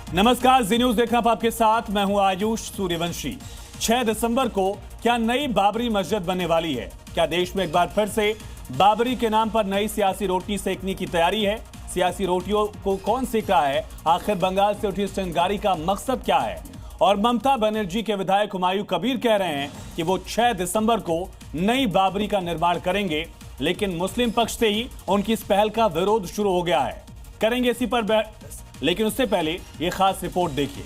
नमस्कार, जी न्यूज देखना आप आपके साथ। मैं हूं आयुष सूर्यवंशी। 6 दिसंबर को क्या नई बाबरी मस्जिद बनने वाली है? क्या देश में एक बार फिर से बाबरी के नाम पर नई सियासी रोटी सेकने की तैयारी है? सियासी रोटियों को कौन सेक रहा है? आखिर बंगाल से उठी इस चिंगारी का मकसद क्या है? और ममता बनर्जी के विधायक हुमायूं कबीर कह रहे हैं कि वो 6 दिसंबर को नई बाबरी का निर्माण करेंगे, लेकिन मुस्लिम पक्ष से ही उनकी इस पहल का विरोध शुरू हो गया है। करेंगे इसी पर, लेकिन उससे पहले ये खास रिपोर्ट देखिए।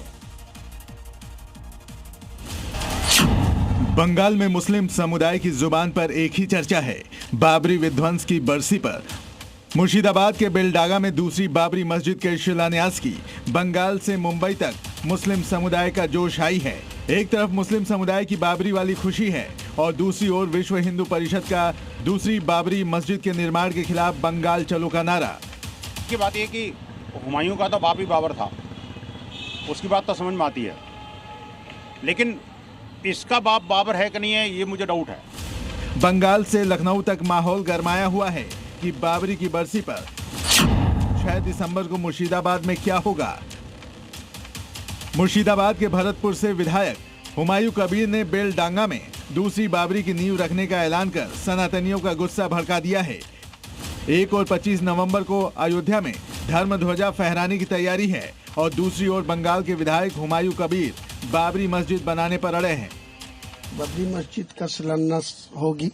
बंगाल में मुस्लिम समुदाय की जुबान पर एक ही चर्चा है, बाबरी विध्वंस की बरसी पर। मुर्शिदाबाद के बेलडागा में दूसरी बाबरी मस्जिद के शिलान्यास की बंगाल से मुंबई तक मुस्लिम समुदाय का जोश आई है। एक तरफ मुस्लिम समुदाय की बाबरी वाली खुशी है और दूसरी ओर विश्व हिंदू परिषद का दूसरी बाबरी मस्जिद के निर्माण के खिलाफ बंगाल चलो का नारा। की बात यह कि हुमायूं का तो बाप ही बाबर था, उसकी बात तो समझ में आती है, लेकिन इसका बाप बाबर है कि नहीं है, ये मुझे डाउट है। बंगाल से लखनऊ तक माहौल गरमाया हुआ है कि बाबरी की बरसी पर 6 दिसंबर को मुर्शिदाबाद में क्या होगा। मुर्शिदाबाद के भरतपुर से विधायक हुमायूं कबीर ने बेलडांगा में दूसरी बाबरी की नींव रखने का ऐलान कर सनातनियों का गुस्सा भड़का दिया है। 1 और 25 नवंबर को अयोध्या में धर्म ध्वजा फहराने की तैयारी है और दूसरी ओर बंगाल के विधायक हुमायूं कबीर बाबरी मस्जिद बनाने पर अड़े हैं। बाबरी मस्जिद का शिलान्यास होगी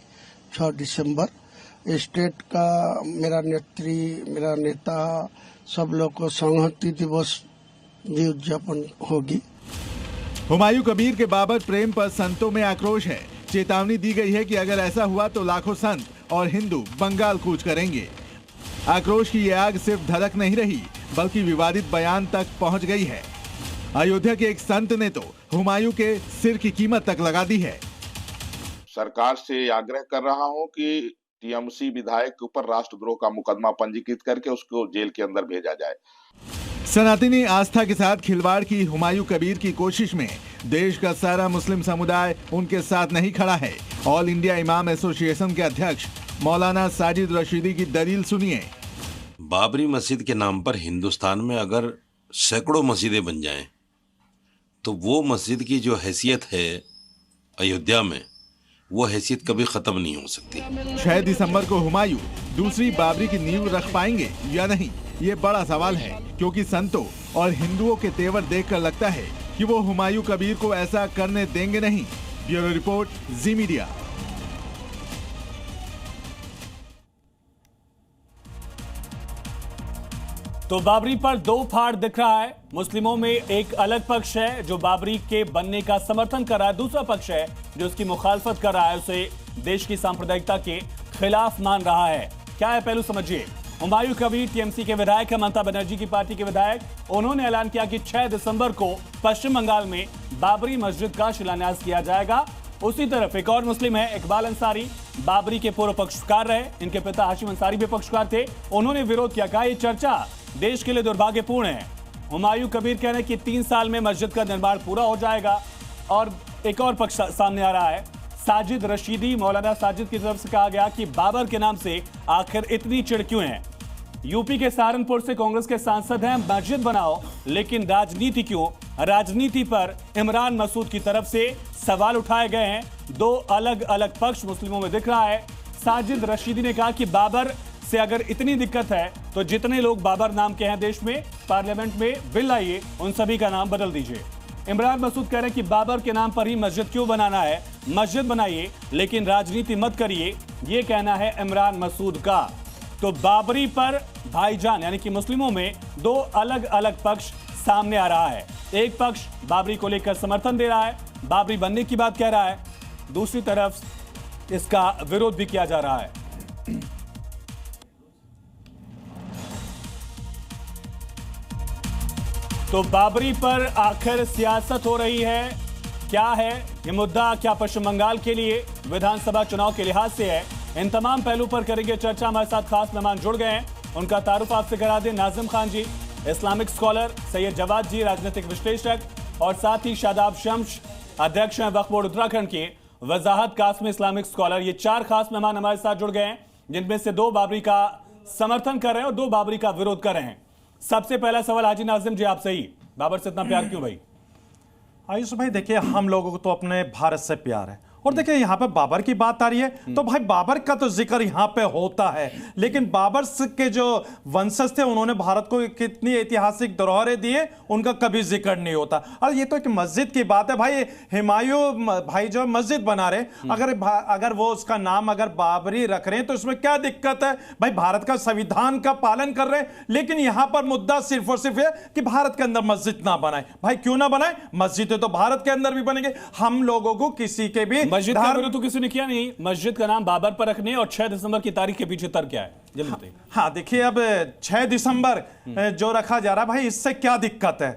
6 दिसंबर। स्टेट का मेरा नेता सब लोग को संहति दिवस भी उद्यापन होगी। हुमायूं कबीर के बाबर प्रेम पर संतों में आक्रोश है। चेतावनी दी गई है कि अगर ऐसा हुआ तो लाखों संत और हिंदू बंगाल कूच करेंगे। आक्रोश की यह आग सिर्फ धड़क नहीं रही, बल्कि विवादित बयान तक पहुंच गई है। अयोध्या के एक संत ने तो हुमायूं के सिर की कीमत तक लगा दी है। सरकार से आग्रह कर रहा हूं कि टीएमसी विधायक के ऊपर राष्ट्रद्रोह का मुकदमा पंजीकृत करके उसको जेल के अंदर भेजा जाए। सनातनी आस्था के साथ खिलवाड़ की हुमायूं कबीर की कोशिश में देश का सारा मुस्लिम समुदाय उनके साथ नहीं खड़ा है। ऑल इंडिया इमाम एसोसिएशन के अध्यक्ष मौलाना साजिद रशीदी की दलील सुनिए। बाबरी मस्जिद के नाम पर हिंदुस्तान में अगर सैकड़ों मस्जिदें बन जाएं, तो वो मस्जिद की जो हैसियत है अयोध्या में, वो हैसियत कभी खत्म नहीं हो सकती। 6 दिसंबर को हुमायूं दूसरी बाबरी की नींव रख पाएंगे या नहीं, ये बड़ा सवाल है, क्योंकि संतों और हिंदुओं के तेवर देखकर लगता है कि वो हुमायूं कबीर को ऐसा करने देंगे नहीं। ब्यूरो रिपोर्ट, जी मीडिया। तो बाबरी पर दो फाड़ दिख रहा है। मुस्लिमों में एक अलग पक्ष है जो बाबरी के बनने का समर्थन कर रहा है, दूसरा पक्ष है जो उसकी मुखालफत कर रहा है, उसे देश की सांप्रदायिकता के खिलाफ मान रहा है। क्या है पहलू समझिए। हुमायूं कबीर टीएमसी के विधायक है, ममता बनर्जी की पार्टी के विधायक। उन्होंने ऐलान किया कि 6 दिसंबर को पश्चिम बंगाल में बाबरी मस्जिद का शिलान्यास किया जाएगा। उसी तरफ एक और मुस्लिम है, इकबाल अंसारी, बाबरी के पूर्व पक्षकार रहे। इनके पिता हाशिम अंसारी भी पक्षकार थे। उन्होंने विरोध किया, कहा यह चर्चा देश के लिए दुर्भाग्यपूर्ण है। हुमायूं कबीर कह रहे हैं कि 3 साल में मस्जिद का निर्माण पूरा हो जाएगा। और एक और पक्ष सामने आ रहा है, साजिद रशीदी, मौलाना साजिद की तरफ से कहा गया कि बाबर के नाम से आखिर इतनी चिढ़ क्यों है। यूपी के सहारनपुर से कांग्रेस के सांसद हैं, मस्जिद बनाओ लेकिन राजनीति क्यों। राजनीति पर इमरान मसूद की तरफ से सवाल उठाए गए हैं। दो अलग अलग पक्ष मुस्लिमों में दिख रहा है। साजिद रशीदी ने कहा कि बाबर से अगर इतनी दिक्कत है तो जितने लोग बाबर नाम के हैं देश में, पार्लियामेंट में बिल लाइए, उन सभी का नाम बदल दीजिए। इमरान मसूद कह रहे हैं कि बाबर के नाम पर ही मस्जिद क्यों बनाना है, मस्जिद बनाइए लेकिन राजनीति मत करिए, ये कहना है इमरान मसूद का। तो बाबरी पर भाईजान यानी कि मुस्लिमों में दो अलग अलग पक्ष सामने आ रहा है। एक पक्ष बाबरी को लेकर समर्थन दे रहा है, बाबरी बनने की बात कह रहा है, दूसरी तरफ इसका विरोध भी किया जा रहा है। तो बाबरी पर आखिर सियासत हो रही है। क्या है ये मुद्दा, क्या पश्चिम बंगाल के लिए विधानसभा चुनाव के लिहाज से है, इन तमाम पहलू पर करेंगे चर्चा। हमारे साथ खास मेहमान जुड़ गए हैं, उनका तारुफ आपसे करा दें। नाजिम खान जी, इस्लामिक स्कॉलर, सैयद जवाद जी, राजनीतिक विश्लेषक, और साथ ही शादाब शम्स, अध्यक्ष हैं वक्फ बोर्ड उत्तराखंड के, वजाहत कासमी, इस्लामिक स्कॉलर। ये 4 खास मेहमान हमारे साथ जुड़ गए हैं, जिनमें से 2 बाबरी का समर्थन कर रहे हैं और 2 बाबरी का विरोध कर रहे हैं। सबसे पहला सवाल हाजी नाजिम जी आपसे ही, बाबर से इतना प्यार क्यों भाई? आयुष भाई देखिए, हम लोगों को तो अपने भारत से प्यार है, और देखिए यहाँ पे बाबर की बात आ रही है तो भाई बाबर का तो जिक्र यहाँ पे होता है, लेकिन बाबर के जो वंशज थे उन्होंने भारत को कितनी ऐतिहासिक धरोहरें दिए, उनका कभी जिक्र नहीं होता। और ये तो एक मस्जिद की बात है भाई, हुमायूं भाई जो मस्जिद बना रहे, अगर वो उसका नाम अगर बाबरी रख रहे हैं तो इसमें क्या दिक्कत है भाई? भारत का संविधान का पालन कर रहे हैं, लेकिन यहां पर मुद्दा सिर्फ और सिर्फ है कि भारत के अंदर मस्जिद ना बनाए। भाई क्यों ना बनाए? मस्जिदें तो भारत के अंदर भी बनेंगे। हम लोगों को किसी के भी मस्जिद का विरोध तो किसी ने किया नहीं, मस्जिद का नाम बाबर पर रखने और 6 दिसंबर की तारीख के पीछे तर्क क्या है? जल्दी बताइए। हाँ देखिए, अब 6 दिसंबर जो रखा जा रहा है भाई, इससे क्या दिक्कत है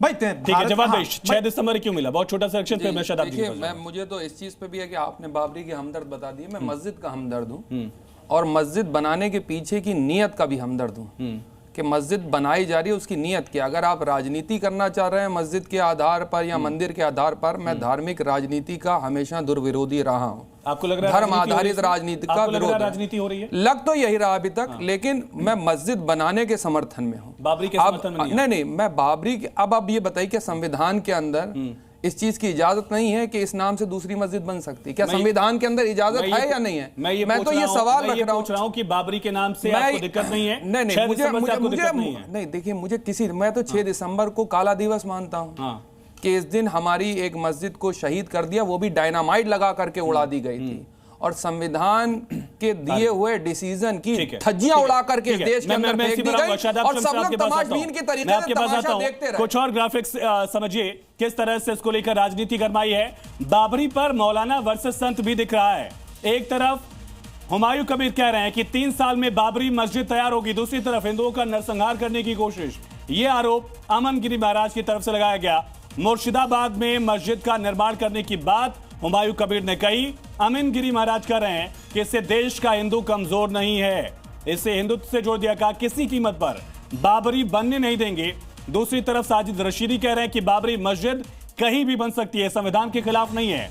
भाई? ठीक है, जवाब दे। 6 दिसंबर क्यों मिला? बहुत छोटा सेक्शन पे मैं शायद देखिए, मुझे तो इस चीज पे भी है कि आपने बाबरी के हमदर्द बता दिए, मैं मस्जिद का हमदर्द हूँ, और मस्जिद बनाने के पीछे की नीयत का भी हमदर्द हूँ कि मस्जिद बनाई जा रही है, उसकी नीयत क्या। अगर आप राजनीति करना चाह रहे हैं मस्जिद के आधार पर या मंदिर के आधार पर, मैं धार्मिक राजनीति का हमेशा दुर्विरोधी रहा हूँ। आपको लग रहा है धर्म आधारित राजनीति का विरोध राजनीति हो रही है? लग तो यही रहा अभी तक, लेकिन मैं मस्जिद बनाने के समर्थन में हूँ, बाबरी के समर्थन में नहीं, मैं बाबरी के। अब आप ये बताइए कि संविधान के अंदर इस चीज की इजाजत नहीं है कि इस नाम से दूसरी मस्जिद बन सकती है? क्या संविधान के अंदर इजाजत है या नहीं है? मैं तो ये सवाल रख रहा हूँ कि बाबरी के नाम से आपको दिक्कत नहीं है? नहीं, मुझे देखिए, मुझे मैं तो 6 दिसंबर को काला दिवस मानता हूँ कि इस दिन हमारी एक मस्जिद को शहीद कर दिया, वो भी डायनामाइट लगा करके उड़ा दी गई थी, और संविधान के दिए हुए डिसीजन की धज्जियां उड़ा करके इस देश के अंदर फेंक दी गई, और सब लोग तमाशबीन की तरीके से तमाशा देखते रहे। कुछ और ग्राफिक्स समझिए किस तरह से इसको लेकर राजनीति गरमाई है। बाबरी पर मौलाना वर्सेस संत भी दिख रहा है। एक तरफ हुमायूं कबीर कह रहे हैं कि 3 साल में बाबरी मस्जिद तैयार होगी, दूसरी तरफ हिंदुओं का नरसंहार करने की कोशिश। ये आरोप अमन गिरी महाराज की तरफ से लगाया गया। मुर्शिदाबाद में मस्जिद का निर्माण करने की बात हुमायूं कबीर ने कही। अमीन गिरी महाराज कह रहे हैं कि इससे देश का हिंदू कमजोर नहीं है, इससे हिंदुत्व से जोड़ दिया। कहा किसी कीमत पर बाबरी बनने नहीं देंगे। दूसरी तरफ साजिद रशीदी कह रहे हैं कि बाबरी मस्जिद कहीं भी बन सकती है, संविधान के खिलाफ नहीं है।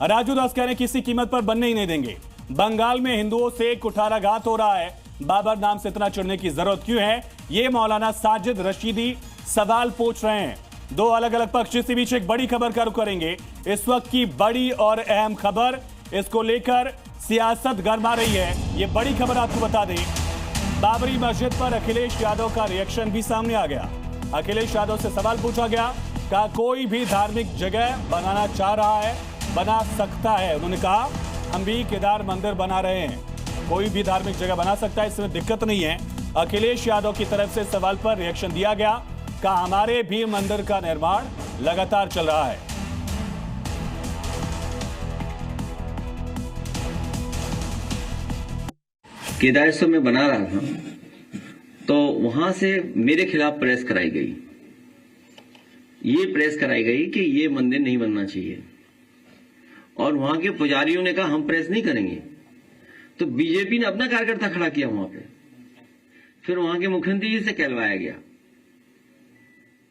राजू दास कह रहे हैं किसी कीमत पर बनने ही नहीं देंगे। बंगाल में हिंदुओं से कुठाराघात हो रहा है, बाबर नाम से इतना चिढ़ने की जरूरत क्यों है? ये मौलाना साजिद रशीदी सवाल पूछ रहे हैं। 2 अलग अलग पक्ष इसी बीच एक बड़ी खबर का रुख करेंगे। इस वक्त की बड़ी और अहम खबर, इसको लेकर सियासत गरमा रही है। ये बड़ी खबर आपको बता दें, बाबरी मस्जिद पर अखिलेश यादव का रिएक्शन भी सामने आ गया। अखिलेश यादव से सवाल पूछा गया, कहा कोई भी धार्मिक जगह बनाना चाह रहा है, बना सकता है। उन्होंने कहा हम भी केदार मंदिर बना रहे हैं, कोई भी धार्मिक जगह बना सकता है, इसमें दिक्कत नहीं है। अखिलेश यादव की तरफ से सवाल पर रिएक्शन दिया गया, कहा हमारे भी मंदिर का निर्माण लगातार चल रहा है। केदारेश्वर में बना रहा था तो वहां से मेरे खिलाफ प्रेस कराई गई। ये प्रेस कराई गई कि ये मंदिर नहीं बनना चाहिए, और वहां के पुजारियों ने कहा हम प्रेस नहीं करेंगे। तो बीजेपी ने अपना कार्यकर्ता खड़ा किया वहां पे, फिर वहां के मुख्यमंत्री जी से कहलवाया गया।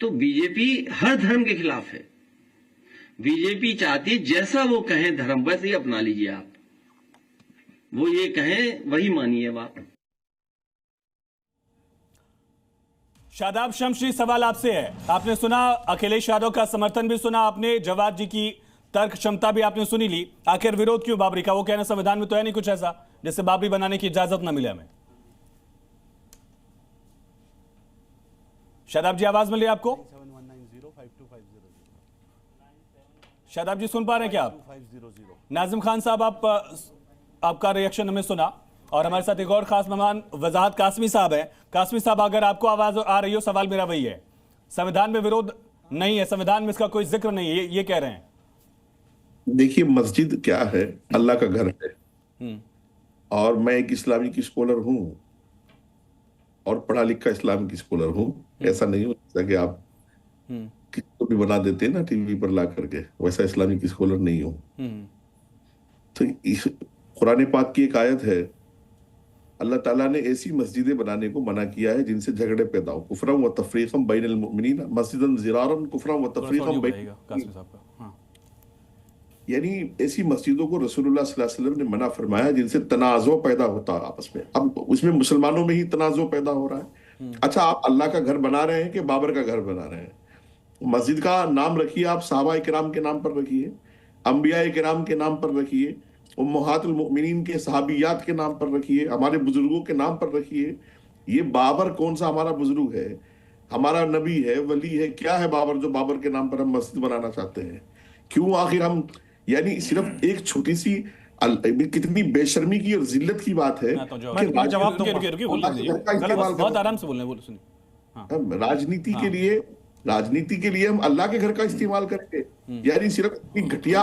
तो बीजेपी हर धर्म के खिलाफ है। बीजेपी चाहती है जैसा वो कहें धर्म वैसे ही अपना लीजिए आप, वो ये कहें वही मानिए बात। शादाब शमशी, सवाल आपसे है। आपने सुना अखिलेश यादव का समर्थन भी सुना आपने, जवाब जी की तर्क क्षमता भी आपने सुनी ली। आखिर विरोध क्यों बाबरी का? वो कहना संविधान में तो है नहीं कुछ ऐसा जिससे बाबरी बनाने की इजाजत न मिले हमें। शादाब जी आवाज मिल रही है आपको? शादाब जी सुन पा रहे हैं क्या आप? नाजिम खान साहब, आपका रिएक्शन हमें सुना, और हमारे साथ एक और खास मेहमान वजाहत कासमी साहब हैं। कासमी साहब, अगर आपको आवाज आ रही हो, सवाल मेरा वही है, संविधान में विरोध नहीं है, संविधान में इसका कोई जिक्र नहीं है, ये कह रहे हैं। देखिए, मस्जिद क्या है? अल्लाह का घर है, और मैं एक इस्लामिक स्कॉलर हूं और पढ़ा लिखा इस्लामिक स्कॉलर हूं। ऐसा नहीं हो सकता कि आप किसी को भी बना देते हैं ना टीवी पर ला करके, वैसा इस्लामिक स्कॉलर नहीं हूं। तो कुरान पाक की एक आयत है, अल्लाह ताला ने ऐसी मस्जिदें बनाने को मना किया है जिनसे झगड़े पैदा हो। कुफरम व तफरीकम बैनल मुमिनीन मस्जिदन ज़िरारन कुफरम व तफरीकम बैन, यानी ऐसी मस्जिदों को रसूलुल्लाह सल्लल्लाहु अलैहि वसल्लम ने मना फरमाया जिनसे तनाज़ो पैदा होता है आपस में। अब उसमें मुसलमानों में ही तनाज़ो पैदा हो रहा है। अच्छा, आप अल्लाह का घर बना रहे हैं कि बाबर का घर बना रहे हैं? मस्जिद का नाम रखिए आप सहाबा किराम के नाम पर रखिए, अंबिया किराम के नाम पर रखिए, उम्महातुल मुमिनीन के सहाबियात के नाम पर रखिए, हमारे बुजुर्गों के नाम पर रखिए। ये बाबर कौन सा हमारा बुजुर्ग है, हमारा नबी है, वली है, क्या है बाबर जो बाबर के नाम पर हम मस्जिद बनाना चाहते हैं? क्यों आखिर हम, यानी सिर्फ एक छोटी सी कितनी बेशर्मी की और जिल्लत की बात है कि जवाब बहुत आराम से बोलने बोलो सुनिए। राजनीति के लिए हम अल्लाह के घर का इस्तेमाल करेंगे, यानी सिर्फ इतनी घटिया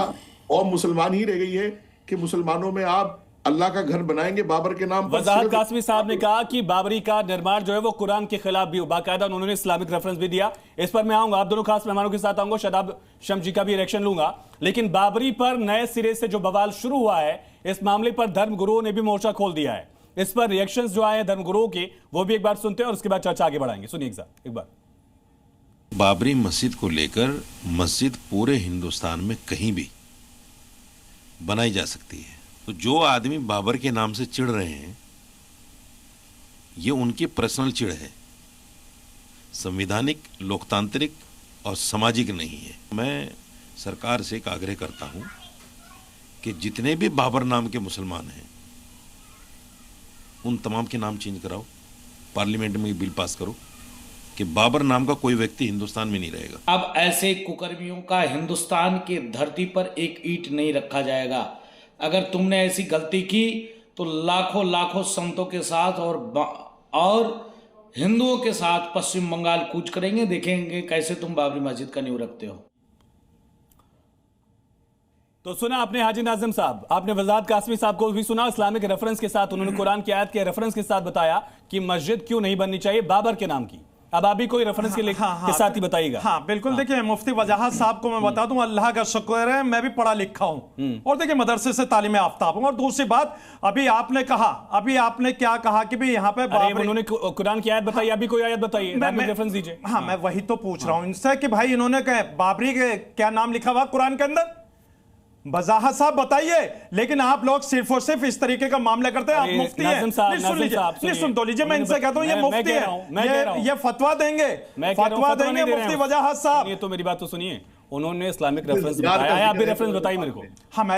और मुसलमान ही रह गई है कि मुसलमानों में आप अल्लाह का घर बनाएंगे बाबर के नाम पर। वजाहत कासमी साहब ने कहा कि बाबरी का निर्माण जो है वो कुरान के खिलाफ भी हो, बाकायदा उन्होंने इस्लामिक रेफरेंस भी दिया। इस पर मैं आऊंगा, आप दोनों खास मेहमानों के साथ आऊंगा, शादाब शम्स जी का भी रिएक्शन लूंगा। लेकिन बाबरी पर नए सिरे से जो बवाल शुरू हुआ है, इस मामले पर धर्मगुरुओं ने भी मोर्चा खोल दिया है। इस पर रिएक्शंस जो आए हैं धर्मगुरुओं के, वो भी एक बार सुनते हैं और उसके बाद चर्चा आगे बढ़ाएंगे। सुनिए एक बार। बाबरी मस्जिद को लेकर मस्जिद पूरे हिंदुस्तान में कहीं भी बनाई जा सकती है। तो जो आदमी बाबर के नाम से चिढ़ रहे हैं, ये उनकी पर्सनल चिढ़ है, संवैधानिक, लोकतांत्रिक और सामाजिक नहीं है। मैं सरकार से एक आग्रह करता हूं कि जितने भी बाबर नाम के मुसलमान हैं, उन तमाम के नाम चेंज कराओ, पार्लियामेंट में बिल पास करो कि बाबर नाम का कोई व्यक्ति हिंदुस्तान में नहीं रहेगा। अब ऐसे कुकर्मियों का हिंदुस्तान की धरती पर एक ईंट नहीं रखा जाएगा। अगर तुमने ऐसी गलती की तो लाखों लाखों संतों के साथ और हिंदुओं के साथ पश्चिम बंगाल कूच करेंगे। देखेंगे कैसे तुम बाबरी मस्जिद का नींव रखते हो। तो सुना आपने हाजी नाजिम साहब, आपने वजाहत कासमी साहब को भी सुना, इस्लामिक रेफरेंस के साथ उन्होंने कुरान की आयत के रेफरेंस के साथ बताया कि मस्जिद क्यों नहीं बननी चाहिए बाबर के नाम की। अब आप भी कोई रेफरेंस के साथ ही बताइएगा। हाँ बिल्कुल। देखिए मुफ्ती वजाहत साहब को मैं बता दूं, अल्लाह का शुक्र है मैं भी पढ़ा लिखा हूं और देखिए मदरसे से तालीम याफ्ता हूं। और दूसरी बात, अभी आपने क्या कहा कि भाई यहाँ पे उन्होंने कुरान की आयत बताई, अभी कोई आयत बताइए, रेफरेंस दीजिए। हाँ मैं वही तो पूछ रहा हूँ इनसे कि भाई इन्होंने बाबरी के क्या नाम लिखा हुआ कुरान के अंदर, वजाहत साहब बताइए। लेकिन आप लोग सिर्फ और सिर्फ इस तरीके का मामला करते हैं। आप मुफ्ती हैं, सुन लीजिए, सुन तो लीजिए, मैं इनसे कहता हूं ये मुफ्ती है, ये फतवा देंगे मुफ्ती वजाहत साहब। ये तो मेरी बात तो सुनिए, उन्होंने इस्लामिक रेफरेंस बताया है, आप भी रेफरेंस बताइए मेरे को। हाँ मैं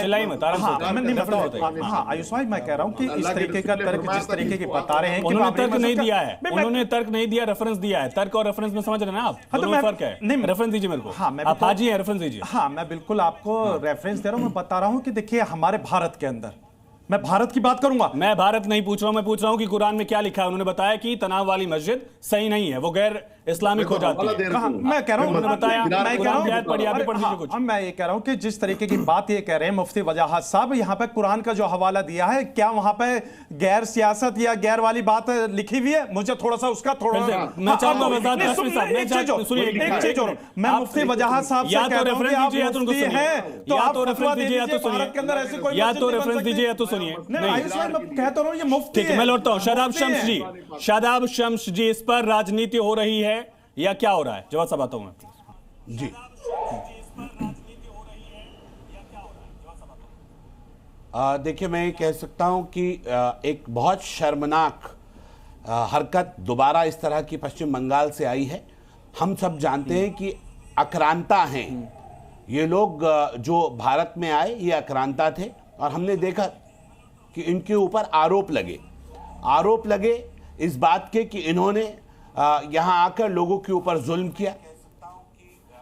आयुष भाई मैं कह रहा हूँ कि इस तरीके का तर्क जिस तरीके की बता रहे हैं, उन्होंने तर्क नहीं दिया है, उन्होंने तर्क नहीं दिया, रेफरेंस दिया है। तर्क और रेफरेंस में समझ रहे हैं आप, दोनों फर्क है। नहीं रेफरेंस दीजिए मेरे को। हाँ आप हाजी हैं, रेफरेंस दीजिए। हाँ मैं बिल्कुल आपको रेफरेंस दे रहा हूँ। मैं बता रहा हूँ कि देखिए हमारे भारत के अंदर, मैं भारत की बात करूंगा, मैं भारत नहीं पूछ रहा हूं, मैं पूछ रहा हूं कि कुरान में क्या लिखा है। उन्होंने बताया कि तनाव वाली मस्जिद सही नहीं है, वो गैर इस्लामिक हो जाती है। मैं कह रहा हूं, उन्होंने बताया, मैं ये कह रहा हूं कि जिस तरीके की बात ये कह रहे हैं मुफ्ती वजाहत साहब, यहाँ पे कुरान का जो हवाला दिया है, क्या वहां पे गैर सियासत या गैर वाली बात लिखी हुई है? मुझे थोड़ा सा उसका थोड़ा मैं मुफ्ती वजाहत साहब या तो रेफरेंस दीजिए या तो उनको सुनिए, या तो रेफरेंस दीजिए या तो सुनिए, या तो रेफरेंस दीजिए या तो सुनिए। कहता हूं ये मुफ्ती है। मैं लौटता हूं, शादाब शम्स जी, शादाब शम्स जी, इस पर राजनीति हो रही है या क्या हो रहा है? जवाब सब आता हूं मैं जी। देखिए मैं ये कह सकता हूं कि एक बहुत शर्मनाक हरकत दोबारा इस तरह की पश्चिम बंगाल से आई है। हम सब जानते हैं कि आक्रांता हैं ये लोग, जो भारत में आए ये आक्रांता थे और हमने देखा कि इनके ऊपर आरोप लगे इस बात के कि इन्होंने यहाँ आकर लोगों के ऊपर जुल्म किया।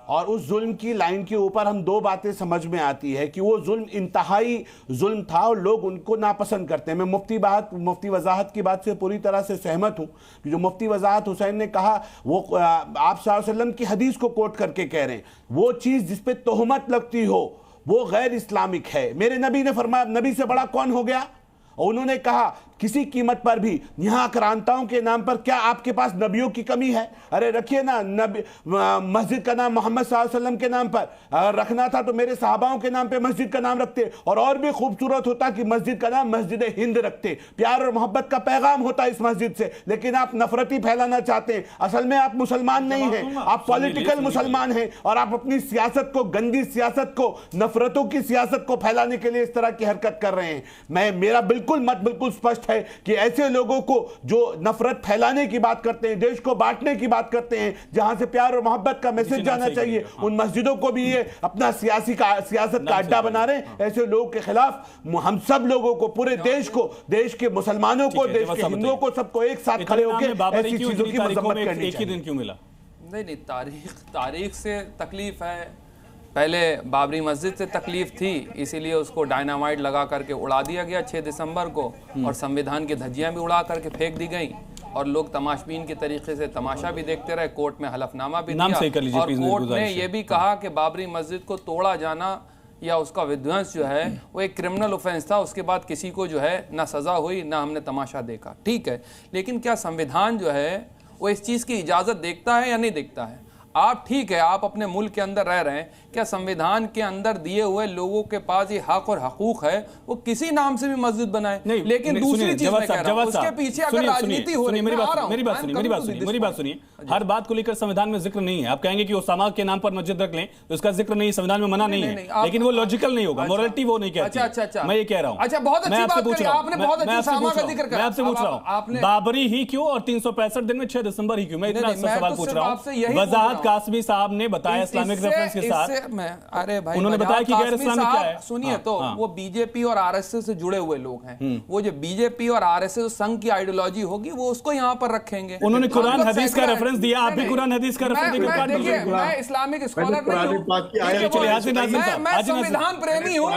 और उस जुल्म की लाइन के ऊपर हम दो बातें समझ में आती है कि वो जुल्म इंतहाई जुल्म था और लोग उनको नापसंद करते हैं। मैं मुफ्ती वजाहत की बात से पूरी तरह से सहमत हूँ कि जो मुफ्ती वजाहत हुसैन ने कहा, वो आप सल्लल्लाहु अलैहि वसल्लम की हदीस को कोट करके कह रहे हैं, वो चीज़ जिस पे तोहमत लगती हो वो गैर इस्लामिक है। मेरे नबी ने फरमाया, नबी से बड़ा कौन हो गया? और उन्होंने कहा किसी कीमत पर भी यहाँ आक्रांताओं के नाम पर क्या आपके पास नबियों की कमी है? अरे रखिए ना, नबी मस्जिद का नाम मोहम्मद सल्लल्लाहु अलैहि वसल्लम के नाम पर अगर रखना था तो मेरे सहाबाओं के नाम पे मस्जिद का नाम रखते, और भी खूबसूरत होता कि मस्जिद का नाम मस्जिद हिंद रखते। प्यार और मोहब्बत का पैगाम होता इस मस्जिद से, लेकिन आप नफरती फैलाना चाहते हैं। असल में आप मुसलमान नहीं हैं, आप पॉलिटिकल मुसलमान हैं और आप अपनी सियासत को, गंदी सियासत को, नफरतों की सियासत को फैलाने के लिए इस तरह की हरकत कर रहे हैं। मेरा बिल्कुल मत बिल्कुल स्पष्ट जरूरत है कि ऐसे लोगों को जो नफरत फैलाने की बात करते हैं, देश को बांटने की बात करते हैं, जहां से प्यार और मोहब्बत का मैसेज जाना चाहिए, उन मस्जिदों को भी ये अपना सियासत का अड्डा बना रहे हैं। ऐसे लोगों के खिलाफ हम सब लोगों को, पूरे देश को, देश के मुसलमानों को, देश के हिंदुओं को, सबको एक साथ खड़े होकर ऐसी चीजों की मजम्मत करनी चाहिए। दिन क्यों मिला? नहीं, तारीख से तकलीफ है। पहले बाबरी मस्जिद से तकलीफ थी, इसीलिए उसको डायनामाइट लगा करके उड़ा दिया गया 6 दिसंबर को, और संविधान की धज्जियां भी उड़ा करके फेंक दी गई, और लोग तमाशबीन के तरीके से तमाशा भी देखते रहे। कोर्ट में हलफनामा भी दिया, और कोर्ट ने यह भी कहा कि बाबरी मस्जिद को तोड़ा जाना या उसका विध्वंस जो है वो एक क्रिमिनल ऑफेंस था। उसके बाद किसी को जो है ना सजा हुई, ना हमने तमाशा देखा। ठीक है, लेकिन क्या संविधान जो है वो इस चीज़ की इजाज़त देखता है या नहीं देखता है? आप ठीक है, आप अपने मुल्क के अंदर रह रहे हैं, क्या संविधान के अंदर दिए हुए लोगों के पास ये हक और हकूक है वो किसी नाम से भी मस्जिद बनाए? नहीं, लेकिन दूसरी चीज मैं कह रहा हूं, उसके पीछे अगर राजनीति हो रही है, मेरी बात सुनिए, हर बात को लेकर संविधान में जिक्र नहीं है। आप कहेंगे कि ओसामा के नाम पर मस्जिद रख लें, उसका जिक्र नहीं, संविधान में मना नहीं है, लेकिन वो लॉजिकल नहीं होगा, मोरालिटी वो नहीं कहती। अच्छा, मैं ये कह रहा हूँ। अच्छा, बहुत अच्छी बात करी आपने, बहुत अच्छी ओसामा का जिक्र करा। मैं आपसे पूछ रहा हूँ, बाबरी ही क्यों और 365 दिन में 6 दिसंबर ही क्यों? मैं इतना सवाल पूछ रहा हूँ। वजाहत कासमी साहब ने बताया इस्लामिक रेफरेंस के साथ। अरे भाई, उन्होंने बताया कि गैर इस्लामिक क्या है। सुनिए, तो वो बीजेपी और आरएसएस से जुड़े हुए लोग हैं। वो जो बीजेपी और आरएसएस संघ की आइडियोलॉजी होगी वो उसको यहाँ पर रखेंगे। उन्होंने कुरान हदीस का रेफरेंस दिया, आप भी कुरान हदीस का रेफरेंस देकर मैं इस्लामिक स्कॉलर नहीं हूँ, मैं संविधान प्रेमी हूँ,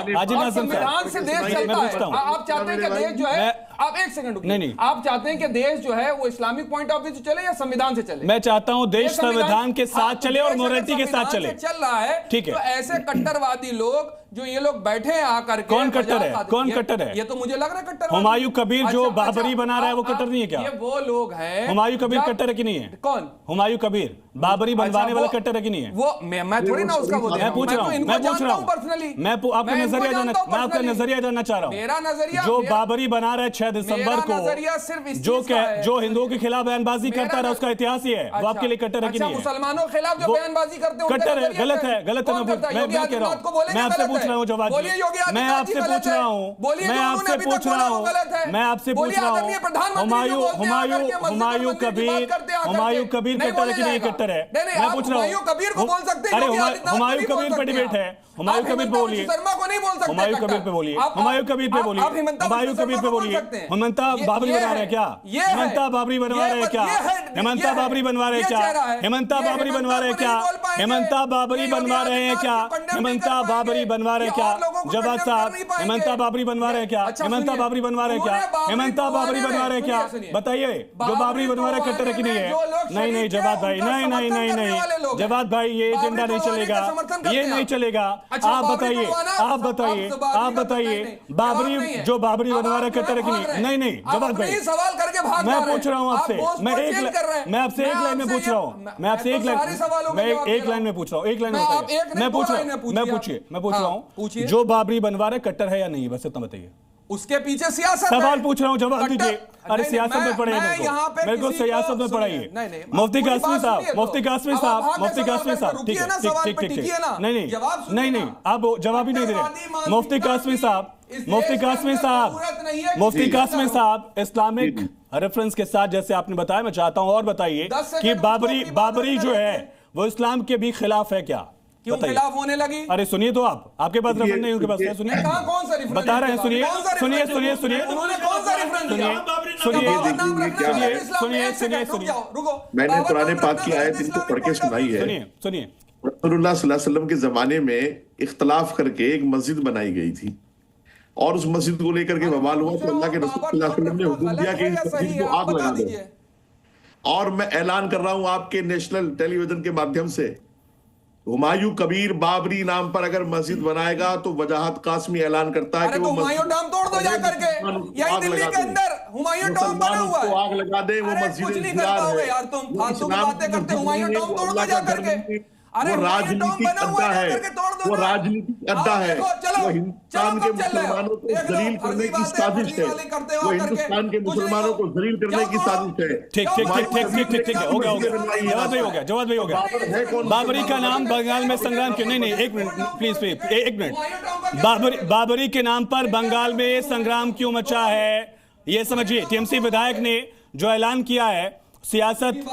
संविधान से देश चलता है। आप चाहते हैं कि देश जो है, आप एक सेकंड रुकिए, आप चाहते हैं कि देश जो है वो इस्लामिक पॉइंट ऑफ व्यू से चले या संविधान से चले? मैं चाहता हूं देश संविधान के साथ चले और मोरालिटी के साथ चले। चल रहा है, ठीक है। तो ऐसे कट्टरवादी लोग जो ये लोग बैठे हैं आकर के, कौन कट्टर है? कौन कट्टर है? ये तो मुझे लग रहा है कट्टर। हुमायूं कबीर जो बाबरी बना रहा है वो कट्टर नहीं है क्या? ये वो लोग हैं। हुमायूं कबीर कट्टर है कि नहीं है? कौन? हुमायूं कबीर बाबरी बनवाने वाला कट्टर है कि नहीं है? वो मैं थोड़ी ना उसका बोल रहा हूं, मैं पूछ रहा हूं पर्सनली। मैं आपका नजरिया जानना चाह रहा हूं। मेरा नजरिया जो बाबरी बना रहा है 6 दिसंबर को, जो हिंदुओं के खिलाफ बयानबाजी करता रहा, उसका इतिहास ही है, वो आपके लिए कट्टर है कि नहीं है? मुसलमानों के खिलाफ जो बयानबाजी करते हैं कट्टर है, गलत है, गलत है। मैं कह रहा हूं, मैं आपसे पूछ रहा हूं जवाब, मैं आपसे पूछ रहा हूं, हुमायूं कबीर कट्टर है कि नहीं कट्टर है? मैं पूछ रहा हूं। कबीर को बोल सकते हैं, अरे हुमायूं कबीर पर डिबेट है, हुमायूं कबीर पे बोलिए, शर्मा को नहीं बोल सकते, हुमायूं कबीर पे बोलिए, हुमायूं कबीर पे बोलिए, हुमायूं कबीर पे बोलिए। हेमंता बाबरी बनवा रहे क्या? हेमंता बाबरी बनवा रहे क्या? हेमंता बाबरी बनवा रहे क्या? हेमंता बाबरी बनवा रहे क्या? हेमंता बाबरी बनवा रहे हैं क्या? हेमंता बाबरी बनवा रहे क्या? जवाब साहब, हेमंता बाबरी बनवा रहे क्या? हेमंता बाबरी बनवा रहे क्या? हेमंता बाबरी बनवा रहे क्या? बताइए, जो बाबरी बनवा रहे कट्टर है कि नहीं है? नहीं जवाब भाई, नहीं जवाब भाई, ये एजेंडा नहीं चलेगा, ये नहीं चलेगा। आप बताइए बाबरी, जो बाबरी बनवा रहे कट्टर है कि नहीं? जवाब भाई, मैं पूछ रहा हूँ आपसे, मैं आपसे एक लाइन में पूछ रहा हूँ, मैं आपसे एक लाइन में पूछ रहा हूँ, मैं पूछ रहा हूँ, जो बाबरी बनवा रहे कट्टर है या नहीं? बस इतना बताइए। उसके पीछे सियासत सवाल पूछ रहा हूँ, जवाब दीजिए। अरे सियासत में पढ़ाइए मेरे को सियासत में पढ़ाइए। मुफ्ती कासमी साहब, नहीं, आप जवाब ही नहीं दे रहे। मुफ्ती कासमी साहब इस्लामिक रेफरेंस के साथ जैसे आपने बताया, मैं चाहता हूँ और बताइए कि बाबरी जो है वो इस्लाम के भी खिलाफ है क्या? क्यों खिलाफ होने लगी? अरे सुनिए तो आपके पास रेफरेंस नहीं, उनके पास है। सुनिए कौन सा रेफरेंस बता रहे हैं, सुनिए उन्होंने कौन सा रेफरेंस दिया? रुको, मैंने कुरान पाक की आयत इनको पढ़ के सुनाई है। सुनिए रसूलुल्लाह सल्लल्लाहु अलैहि वसल्लम के जमाने में इख्तलाफ करके एक मस्जिद बनाई गई थी, और उस मस्जिद को लेकर के बवाल हुआ तो अल्लाह के रसूल सल्लल्लाहु अलैहि वसल्लम ने हुक्म दिया कि इस मस्जिद को आग लगा दो। और मैं ऐलान कर रहा हूं आपके नेशनल टेलीविजन के माध्यम से, हुमायूं कबीर बाबरी नाम पर अगर मस्जिद बनाएगा तो वजाहत कासमी ऐलान करता है कि वो हुमायूं डैम तोड़ दो जाकर के, यही दिल्ली के अंदर हुमायूं डैम बना हुआ है, आग लगा दे। वो मस्जिद यार तुम फालतू की बातें करते, हुमायूं डैम तोड़ दो जाकर के। वो राजनीतिक अड्डा है, वो राजनीतिक अड्डा है, वो हिंदुस्तान के मुसलमानों को जलील करने की साजिश है, वो हिंदुस्तान के मुसलमानों को जलील करने की साजिश है। ठीक, हो गया, जवाब हो गया। बाबरी का नाम बंगाल में संग्राम क्यों? नहीं, एक मिनट प्लीज, एक मिनट। बाबरी के नाम पर बंगाल में संग्राम क्यों मचा है? ये समझिए टीएमसी विधायक ने जो ऐलान किया है सियासत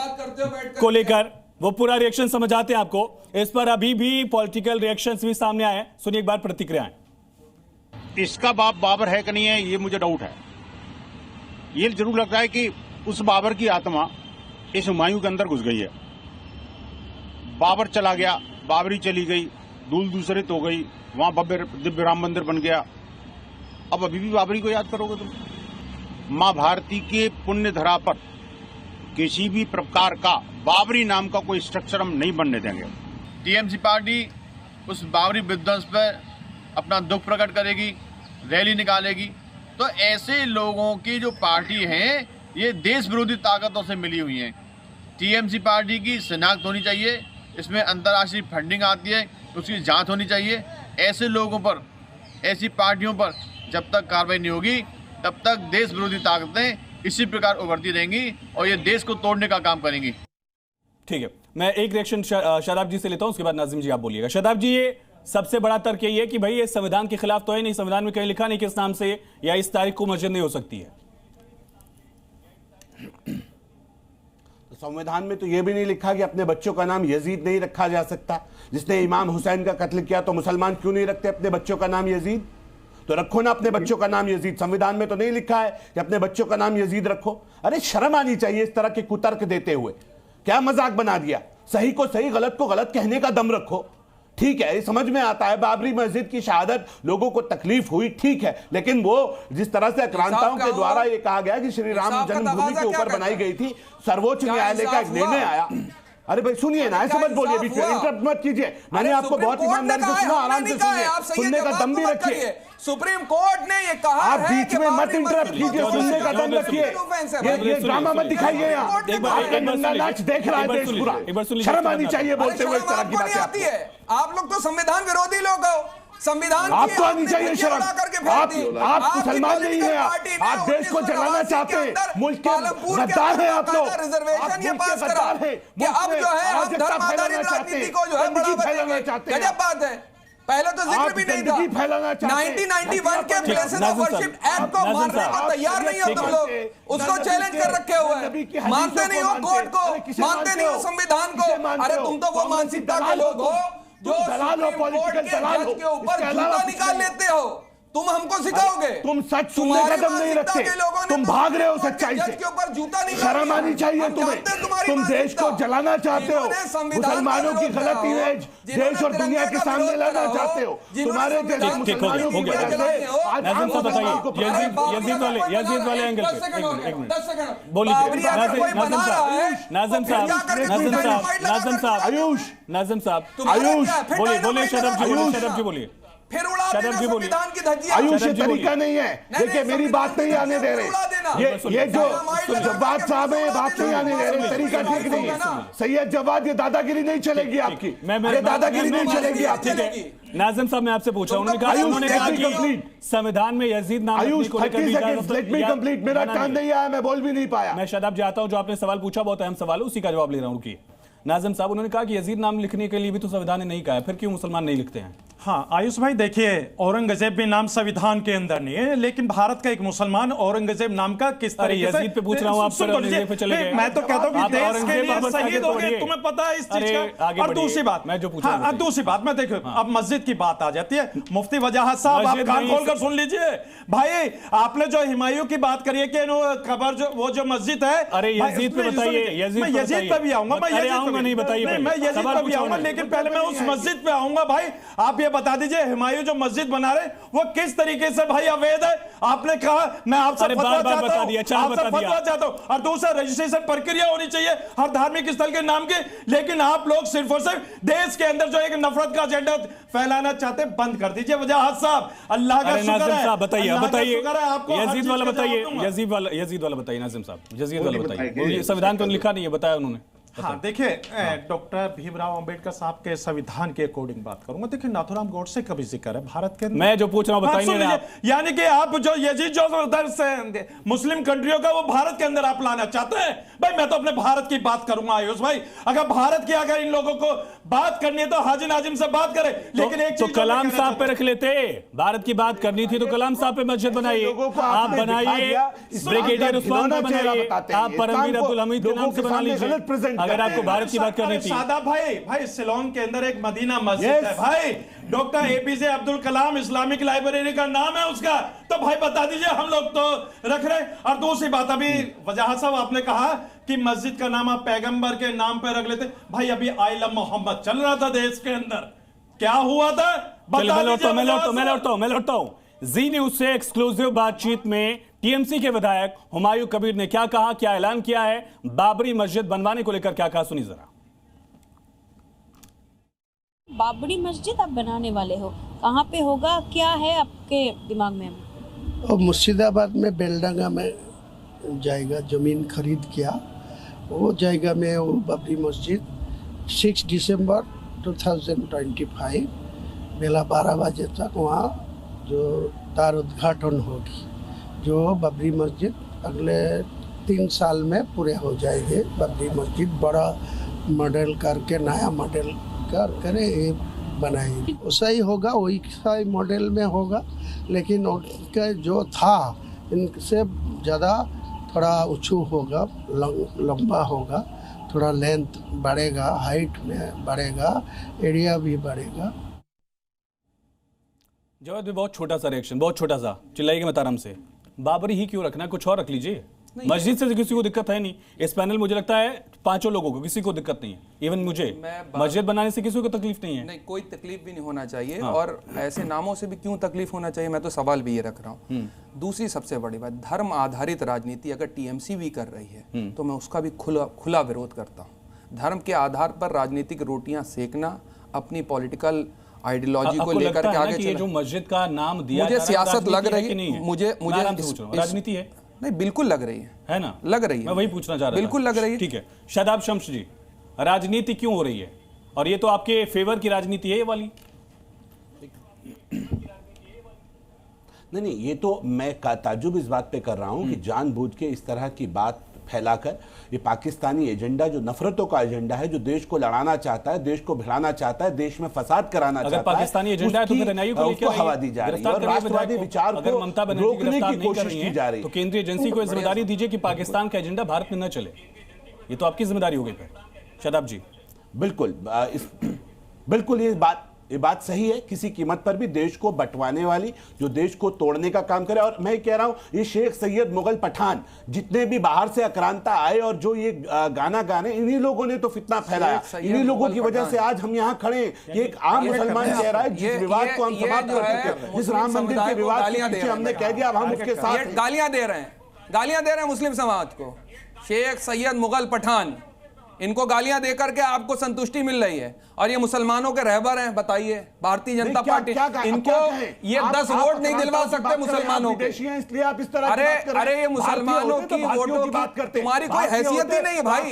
को लेकर, वो पूरा रिएक्शन समझ आते हैं आपको। इस पर अभी भी पॉलिटिकल रिएक्शंस भी सामने आए हैं, सुनिए एक बार प्रतिक्रियाएं। इसका बाप बाबर है कि नहीं है, ये मुझे डाउट है। ये जरूर लगता है कि उस बाबर की आत्मा इस हुमायूं के अंदर घुस गई है। बाबर चला गया, बाबरी चली गई, दूल दूसरित हो गई, वहां भव्य दिव्य राम मंदिर बन गया। अब अभी भी बाबरी को याद करोगे तुम? मां भारती के पुण्य धरा पर किसी भी प्रकार का बाबरी नाम का कोई स्ट्रक्चर हम नहीं बनने देंगे। टीएमसी पार्टी उस बाबरी विध्वंस पर अपना दुख प्रकट करेगी, रैली निकालेगी। तो ऐसे लोगों की जो पार्टी है ये देश विरोधी ताकतों से मिली हुई है। टीएमसी पार्टी की शिनाख्त होनी चाहिए, इसमें अंतर्राष्ट्रीय फंडिंग आती है, उसकी जांच होनी चाहिए। ऐसे लोगों पर, ऐसी पार्टियों पर जब तक कार्रवाई नहीं होगी तब तक देश विरोधी ताकतें इसी प्रकार उभरती रहेंगी और ये देश को तोड़ने का काम करेंगी। ठीक है, मैं एक रिएक्शन शादाब जी से लेता हूं, उसके बाद नाजिम जी आप बोलिएगा। शादाब जी, ये सबसे बड़ा तर्क यही है कि भाई ये संविधान के खिलाफ तो है नहीं, संविधान में कहीं लिखा नहीं किस नाम से या इस तारीख को मस्जिद नहीं हो सकती है। तो संविधान में तो यह भी नहीं लिखा कि अपने बच्चों का नाम यजीद नहीं रखा जा सकता। जिसने इमाम हुसैन का कत्ल किया तो मुसलमान क्यों नहीं रखते अपने बच्चों का नाम यजीद? तो रखो ना अपने बच्चों का नाम यजीद। संविधान में तो नहीं लिखा है कि अपने बच्चों का नाम यजीद रखो। अरे शर्म आनी चाहिए इस तरह के कुतर्क देते हुए। क्या मजाक बना दिया? सही को सही, गलत को गलत कहने का दम रखो। ठीक है, समझ में आता है बाबरी मस्जिद की शहादत लोगों को तकलीफ हुई, ठीक है, लेकिन वो जिस तरह से आक्रांताओं के द्वारा ये कहा गया कि श्री राम जन्मभूमि के ऊपर बनाई गई थी, सर्वोच्च न्यायालय का एक निर्णय आया। अरे भाई सुनिए ना, ऐसे मत बोलिए, बीच में इंटरप्ट मत कीजिए। मैंने आपको बहुत ईमानदारी से सुना, आराम से सुनिए, सुनने का दम भी रखिए। सुप्रीम कोर्ट ने ये कहा आप बीच में मत इंटरप्ट कीजिए, सुनने का दम रखिए। ये ड्रामा मत दिखाइए। यहाँ नंगा नाच देख रहा है देश पूरा। शर्म आनी चाहिए बोलते हुए इस तरह की बातें आती है। आप लोग तो संविधान विरोधी लोग हो। संविधान आपको आनी चाहिए शर्म। आप मुसलमान नहीं है, आप देश को जलाना चाहते हैं, मुल्क के गद्दार हैं आप लोग। रिजर्वेशन ये पास करा कि अब जो है हम धर्म आधारित राजनीति को जो है बढ़ावा चाहते हैं। गजब बात है, पहले तो जिक्र भी नहीं था। 1991 के प्लेसेस ऑफ वर्शिप एक्ट को मानने को तैयार नहीं हो तुम लोग, उसको चैलेंज कर रखे हुए। मानते नहीं हो कोर्ट को, मानते नहीं हो संविधान को। अरे तुम तो वो मानसिकता के लोग हो जो कोर्ट के जज के ऊपर जूता निकाल लेते हो। तुम हमको सिखाओगे? तुम सच सुनने का दम नहीं रखते, तुम भाग रहे हो सच्चाई से। शर्म आनी चाहिए तुम्हें। तुम देश को जलाना चाहते हो, मुसलमानों की गलत इमेज देश और दुनिया के सामने लाना चाहते हो। तुम्हारे जैसे मुसलमानों की वजह से आज नाज़िम साहब बताइए, यजीद वाले एंगल पे 10 सेकंड बोलिए। नाज़िम साहब बोलिए। शरफ जी बोलिए। फिर उड़ा देना संविधान की धज्जियां। आयुष ये तरीका नहीं है। देखिए मेरी बात नहीं आने दे रहे। ये जो जवाद साहब है बात नहीं आने दे रहे, तरीका ठीक नहीं है। सैयद जवाद, ये दादागिरी नहीं चलेगी आपकी। ये दादागिरी नहीं चलेगी आपकी। नाज़िम साहब मैं आपसे पूछा, उन्होंने कहा कि संविधान में यजीद नाम Ayush 30 seconds let me complete. मेरा टाइम नहीं आया, मैं बोल भी नहीं पाया। मैं शादाब जी आता हूं, जो आपने सवाल पूछा बहुत अहम सवाल है, उसी का जवाब ले रहा हूं। रुकिए नाज़िम साहब, उन्होंने कहा कि यजीद नाम लिखने के लिए भी तो संविधान ने नहीं कहा है, फिर क्यों मुसलमान नहीं लिखते हैं? हाँ आयुष भाई, देखिए औरंगजेब भी नाम संविधान के अंदर नहीं है, लेकिन भारत का एक मुसलमान औरंगजेब नाम का किस तरीके से पे पूछ रहा हूं, आप पे चले गए। मैं तो कहता हूं कि देश के लिए शहीद हो गए, तुम्हें पता है इस चीज का। और दूसरी बात मैं जो पूछा, दूसरी बात मैं देखो, अब मस्जिद की बात आ जाती है। मुफ्ती वजाहत साहब आप कान खोलकर सुन लीजिए भाई, आपने जो हुमायूं की बात करी है कि खबर जो वो जो मस्जिद है, अरे यजीद पे बताइए। मैं यजीद पे भी आऊंगा, मैं यजीद पे भी आऊंगा, लेकिन पहले मैं उस मस्जिद पे आऊंगा। भाई आप ये बता दीजिए हुमायूं जो मस्जिद बना रहे वो किस तरीके से भाई अवैध है? आपने कहा मैं आपसे फतवा चाहता हूं। और दूसरा रजिस्ट्रेशन प्रक्रिया होनी चाहिए हर धार्मिक स्थल के नाम की, लेकिन आप लोग सिर्फ और सिर्फ देश के अंदर जो एक नफरत का एजेंडा फैलाना चाहते हैं, बंद कर दीजिए। वजाहत साहब अल्लाह का शुक्र है, बताइए यजीद वाला बताइए, यजीद वाला बताइए नाज़िम साहब, यजीद वाला बताइए। संविधान तो लिखा नहीं है, बताया उन्होंने। हाँ देखिए, डॉक्टर भीमराव अंबेडकर साहब के संविधान के अकॉर्डिंग बात करूंगा। देखिए नाथुराम गोडसे का भी जिक्र है भारत के अंदर। मैं जो पूछ रहा हूं बताइए आप। यानी कि आप जो यजीद जो उधर से मुस्लिम कंट्रियों का वो भारत के अंदर आप लाना चाहते हैं। भाई मैं तो अपने भारत की बात करूंगा आयुष भाई। अगर भारत की अगर इन लोगों को बात करनी है तो हाजी नाजिम से बात करें, लेकिन एक तो कलाम साहब पे रख लेते। भारत की बात करनी थी तो कलाम साहब पे मस्जिद बनाइए, आप बनाइए, ब्रिगेडियर उस्मान पे बनाइए, आप परमवीर अब्दुल हमीद के नाम से बना लीजिए अगर आपको भारत की बात करनी थी। सादा भाई शिलोंग के अंदर एक मदीना मस्जिद है भाई, doctor APJ Abdul Kalam Islamic library का नाम है उसका, तो भाई बता दीजिए, हम लोग तो रख रहे। और दूसरी बात, अभी वजाहत साहब आपने कहा कि मस्जिद का नाम आप पैगंबर के नाम पे रख लेते। भाई अभी आई लव मोहम्मद चल रहा था देश के अंदर, क्या हुआ था मैं लौटता हूं। जी न्यूज से एक्सक्लूसिव बातचीत में टीएमसी के विधायक हुमायूं कबीर ने क्या कहा, क्या ऐलान किया है, बाबरी मस्जिद बनवाने को लेकर क्या कहा, सुनी जरा। बाबरी मस्जिद आप बनाने वाले हो, कहाँ पे होगा, क्या है आपके दिमाग में? और मुर्शिदाबाद में बेलडांगा में जाएगा, जमीन खरीद किया, वो जाएगा में वो बाबरी मस्जिद 6 दिसंबर 2025 बेला 12 बजे तक वहाँ जो तार उद्घाटन होगी, जो बाबरी मस्जिद अगले 3 साल में पूरे हो जाएंगे। बाबरी मस्जिद बड़ा मॉडल करके, नया मॉडल करे बनाएंगे, वैसा ही होगा, वही सा मॉडल में होगा, लेकिन उनका जो था इनसे ज़्यादा थोड़ा ऊंचू होगा, लंबा होगा, थोड़ा लेंथ बढ़ेगा, हाइट में बढ़ेगा, एरिया भी बढ़ेगा। जवाब भी बहुत छोटा सा रिएक्शन, बहुत छोटा सा, चिल्लाइएगा मत आराम से। बाबरी ही क्यों रखना, कुछ और रख लीजिए। मस्जिद से किसी को दिक्कत है नहीं, इस पैनल मुझे लगता है 5 लोगों को किसी को दिक्कत नहीं है, इवन मुझे मस्जिद बनाने से किसी को तकलीफ नहीं है। नहीं, कोई तकलीफ भी नहीं होना चाहिए। हाँ। और ऐसे नामों से भी क्यों तकलीफ होना चाहिए, मैं तो सवाल भी ये रख रहा हूँ। दूसरी सबसे बड़ी बात, धर्म आधारित राजनीति अगर टीएमसी भी कर रही है तो मैं उसका भी खुला विरोध करता हूँ। धर्म के आधार पर राजनीतिक रोटियां सेकना, अपनी पॉलिटिकल आइडियोलॉजी को लेकर के आगे ये जो मस्जिद का नाम दिया, मुझे सियासत लग रही है, मुझे राजनीति है। नहीं, बिल्कुल लग रही है ना, लग रही है, मैं वही पूछना चाह रहा था। बिल्कुल लग रही है। ठीक है, शादाब शम्स जी, राजनीति क्यों हो रही है, और ये तो आपके फेवर की राजनीति है ये वाली? नहीं, ये तो मैं ताज्जुब इस बात पे कर रहा हूं कि जानबूझ के इस तरह की बात फैलाकर ये पाकिस्तानी एजेंडा, जो नफरतों का एजेंडा है, जो देश को लड़ाना चाहता है, देश को भिड़ाना चाहता है, देश में फसाद कराना चाहता है, पाकिस्तानी एजेंडा है तो फिर एनआईए को लेकर हवा दी जा रही है और राष्ट्रवादी विचार को रोकने की कोशिश की जा रही है। तो केंद्रीय एजेंसी को जिम्मेदारी दीजिए कि पाकिस्तान का एजेंडा भारत में न चले, ये तो आपकी जिम्मेदारी हो गई फिर। शादाब जी, बिल्कुल ये बात सही है, किसी कीमत पर भी देश को बंटवाने वाली, जो देश को तोड़ने का काम करे। और मैं कह रहा हूं, ये शेख सैयद मुगल पठान जितने भी बाहर से आक्रांता आए और जो ये गाना गाने, इन्हीं लोगों ने तो फितना फैलाया, इन्हीं लोगों की वजह से आज हम यहाँ खड़े। ये एक आम मुसलमान कह रहा है, जिस विवाद को हम समाप्त कर चुके हैं, जिस राम मंदिर के विवाद के पीछे हमने कह दिया अब हम उसके साथ गालियां दे रहे हैं मुस्लिम समाज को। शेख सैयद मुगल पठान, इनको गालियां देकर के आपको संतुष्टि मिल रही है, और ये मुसलमानों के रहबर हैं। बताइए, भारतीय जनता पार्टी इनको ये 10 वोट नहीं दिलवा सकते मुसलमानों के, इसलिए आप इस तरह अरे ये मुसलमानों की वोटों की बात करते, तुम्हारी कोई हैसियत ही नहीं है भाई,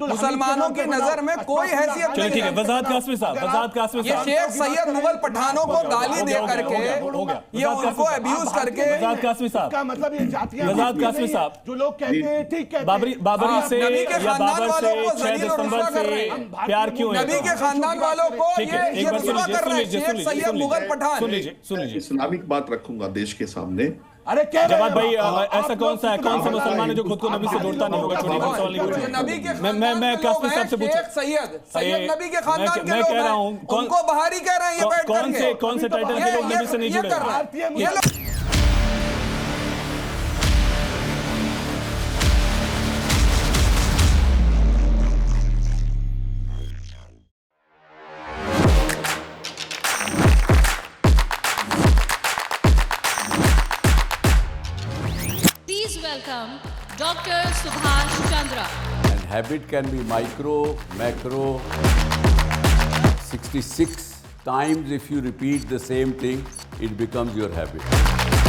मुसलमानों की नजर में कोई हैसियत नहीं है। ये शेख सैयद मुगल पठानों को गाली दे करके, ये उनको अब्यूज करके, मतलब ये जातियां जो लोग कहते हैं ठीक है, बाबरी से या बाबर से 6 दिसंबर से प्यार क्यों है? नबी के खानदान वालों को ये रुसवा कर रहे हैं शेख सैयद मुगल पठान। सुन लीजिए इस्लामिक बात रखूंगा देश के सामने। अरे क्या जवाब भाई, ऐसा कौन सा मुसलमान है जो खुद को नबी से जोड़ता नहीं होगा? छोटी बात सवाल नहीं पूछूंगा मैं कासमी साहब से पूछूं। सैयद नबी के खानदान के लोग हैं, उनको बाहरी कह रहे हैं ये बैठ करके, कौन से टाइटल के लोग नबी से नहीं जुड़े? Welcome Dr. Subhash Chandra. And habit can be micro, macro. 66 times if you repeat the same thing, it becomes your habit.